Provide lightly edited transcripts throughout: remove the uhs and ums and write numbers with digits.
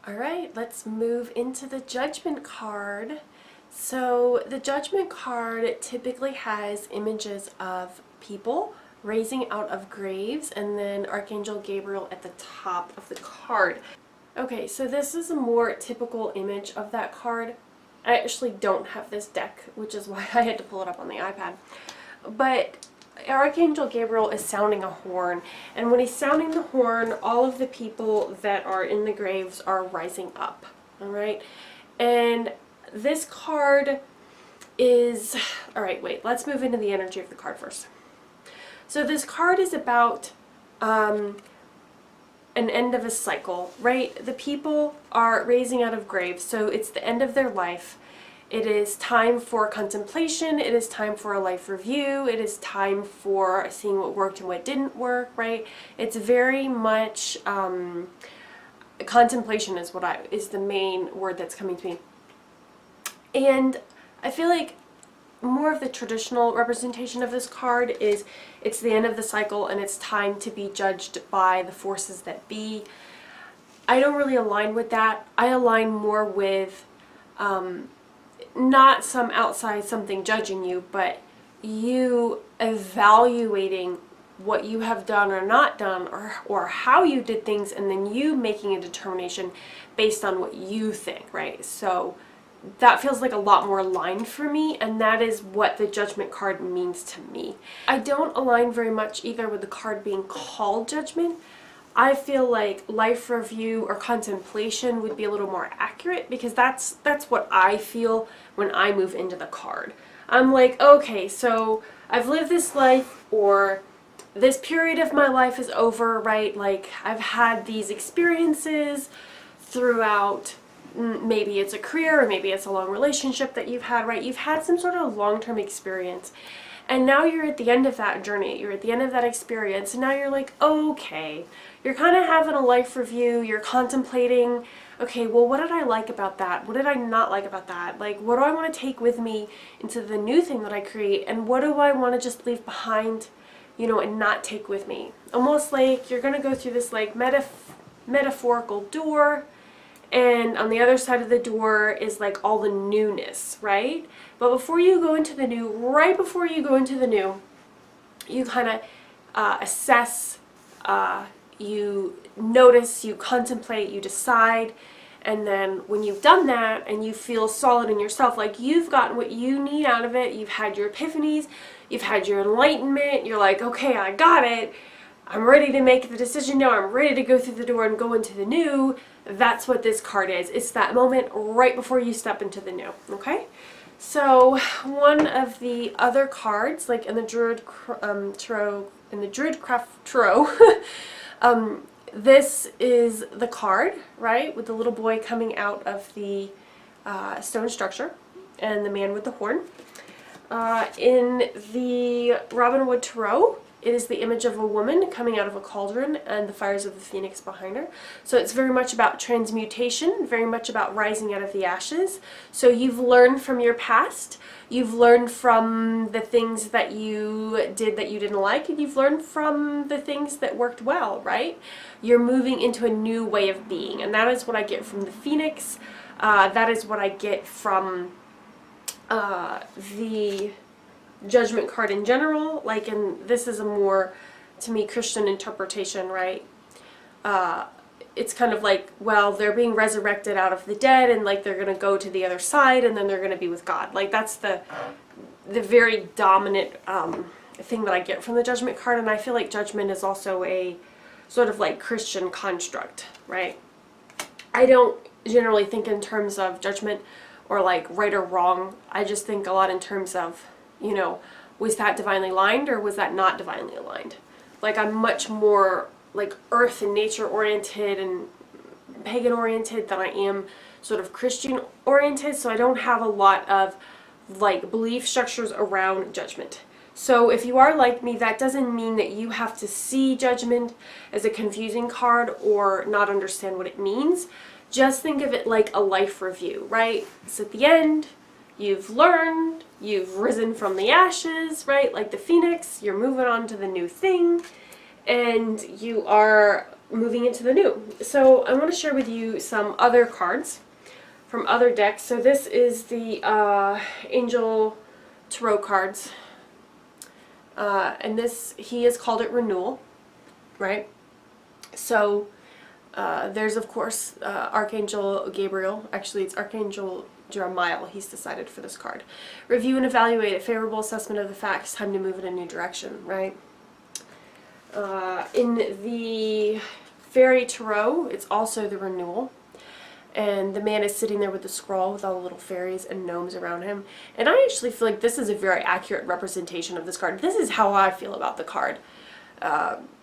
Alright, let's move into the Judgment card. So the Judgment card typically has images of people raising out of graves and then Archangel Gabriel at the top of the card. Okay, so this is a more typical image of that card. I actually don't have this deck, which is why I had to pull it up on the iPad. But Archangel Gabriel is sounding a horn, and when he's sounding the horn, all of the people that are in the graves are rising up, alright? And this card is... Alright, wait, let's move into the energy of the card first. So this card is about an end of a cycle, right? The people are raising out of graves, so it's the end of their life. It is time for contemplation, it is time for a life review, it is time for seeing what worked and what didn't work, right? It's very much, contemplation is the main word that's coming to me. And I feel like more of the traditional representation of this card is it's the end of the cycle and it's time to be judged by the forces that be. I don't really align with that. I align more with not some outside something judging you, but you evaluating what you have done or not done, or how you did things, and then you making a determination based on what you think, right? So that feels like a lot more aligned for me, and that is what the Judgment card means to me. I don't align very much either with the card being called Judgment. I feel like life review or contemplation would be a little more accurate, because that's what I feel when I move into the card. I'm like, okay, so I've lived this life, or this period of my life is over, right? Like, I've had these experiences throughout, maybe it's a career, or maybe it's a long relationship that you've had, right? You've had some sort of long-term experience. And now you're at the end of that journey, you're at the end of that experience, and now you're like, okay, you're kind of having a life review, you're contemplating, okay, well, what did I like about that? What did I not like about that? Like, what do I want to take with me into the new thing that I create, and what do I want to just leave behind, you know, and not take with me? Almost like you're going to go through this, like, metaphorical door, and on the other side of the door is like all the newness, right? But before you go into the new, right before you go into the new, you kind of assess, you notice, you contemplate, you decide, and then when you've done that and you feel solid in yourself, like you've gotten what you need out of it, you've had your epiphanies, you've had your enlightenment, you're like, okay, I got it, I'm ready to make the decision now, I'm ready to go through the door and go into the new. That's what this card is. It's that moment right before you step into the new, okay? So one of the other cards, like in the Druid Tarot, this is the card, right, with the little boy coming out of the stone structure and the man with the horn. In the Robin Wood Tarot, it is the image of a woman coming out of a cauldron and the fires of the phoenix behind her. So it's very much about transmutation, very much about rising out of the ashes. So you've learned from your past, you've learned from the things that you did that you didn't like, and you've learned from the things that worked well, right? You're moving into a new way of being, and that is what I get from the phoenix. That is what I get from the Judgment card in general, like, and this is a more, to me, Christian interpretation, right? It's kind of like, well, they're being resurrected out of the dead, and like they're gonna go to the other side, and then they're gonna be with God. Like, that's the very dominant thing that I get from the Judgment card, and I feel like Judgment is also a sort of like Christian construct, right? I don't generally think in terms of judgment or like right or wrong. I just think a lot in terms of, you know, was that divinely aligned or was that not divinely aligned? Like, I'm much more like earth and nature oriented and pagan oriented than I am sort of Christian oriented, so I don't have a lot of like belief structures around judgment. So if you are like me, that doesn't mean that you have to see Judgment as a confusing card or not understand what it means. Just think of it like a life review, right? It's at the end, you've learned, you've risen from the ashes, right? Like the phoenix, you're moving on to the new thing, and you are moving into the new. So I want to share with you some other cards from other decks. So this is the Angel Tarot Cards. And this, he has called it renewal, right? So there's, of course, Archangel Gabriel. Actually, it's Archangel Jeremiah. He's decided for this card. Review and evaluate a favorable assessment of the facts. Time to move in a new direction, right? In the Fairy Tarot, it's also the renewal. And the man is sitting there with the scroll with all the little fairies and gnomes around him. And I actually feel like this is a very accurate representation of this card. This is how I feel about the card.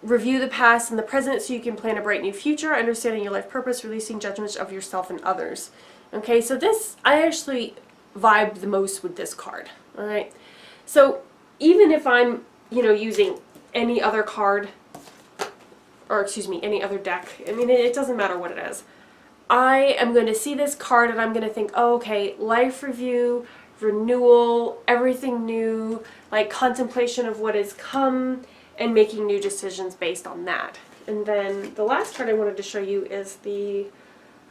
Review the past and the present so you can plan a bright new future, understanding your life purpose, releasing judgments of yourself and others. Okay, so this, I actually vibe the most with this card. Alright, so even if I'm, you know, using any other card, or excuse me, any other deck, I mean, it doesn't matter what it is. I am going to see this card and I'm going to think, oh, okay, life review, renewal, everything new, like contemplation of what has come, and making new decisions based on that. And then the last card I wanted to show you is the,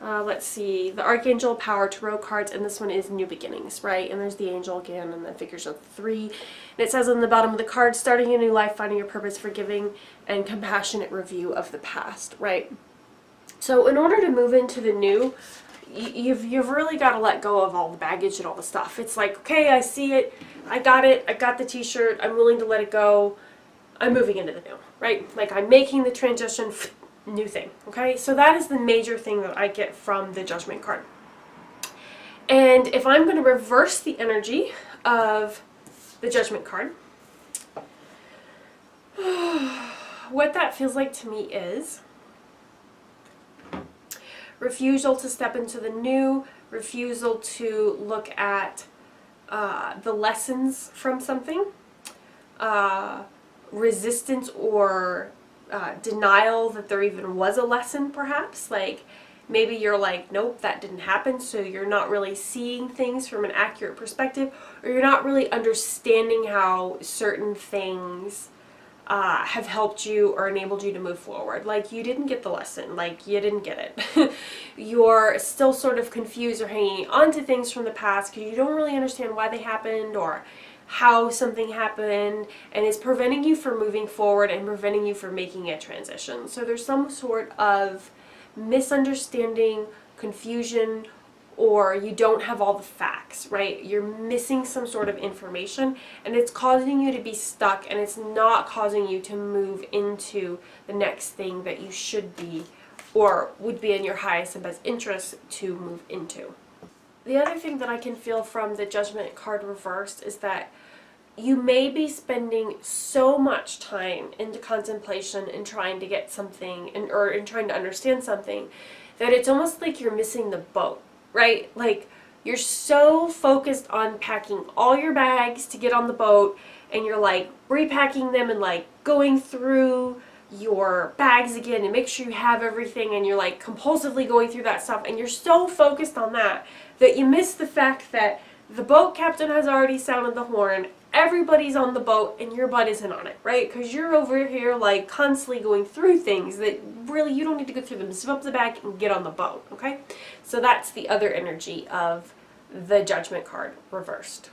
let's see, the Archangel Power Tarot Cards, and this one is New Beginnings, right? And there's the angel again, and the figures of 3. And it says on the bottom of the card, starting a new life, finding your purpose, forgiving, and compassionate review of the past, right? So in order to move into the new, you've really got to let go of all the baggage and all the stuff. It's like, okay, I see it, I got the t-shirt, I'm willing to let it go, I'm moving into the new, right? Like I'm making the transition, new thing, okay? So that is the major thing that I get from the Judgment card. And if I'm going to reverse the energy of the Judgment card, what that feels like to me is refusal to step into the new, refusal to look at the lessons from something, resistance or denial that there even was a lesson, perhaps. Like maybe you're like, nope, that didn't happen, so you're not really seeing things from an accurate perspective, or you're not really understanding how certain things have helped you or enabled you to move forward. Like you didn't get the lesson, like you didn't get it. You're still sort of confused or hanging on to things from the past because you don't really understand why they happened or how something happened, and it's preventing you from moving forward and preventing you from making a transition. So there's some sort of misunderstanding, confusion, or you don't have all the facts, right? You're missing some sort of information, and it's causing you to be stuck, and it's not causing you to move into the next thing that you should be or would be in your highest and best interest to move into. The other thing that I can feel from the Judgment card reversed is that you may be spending so much time into contemplation and trying to get something, or in trying to understand something, that it's almost like you're missing the boat. Right? Like you're so focused on packing all your bags to get on the boat, and you're like repacking them and like going through your bags again and make sure you have everything, and you're like compulsively going through that stuff, and you're so focused on that that you miss the fact that the boat captain has already sounded the horn, everybody's on the boat, and your butt isn't on it, right? Because you're over here like constantly going through things that really you don't need to go through them. Zip up the bag and get on the boat, okay? So that's the other energy of the Judgment card reversed.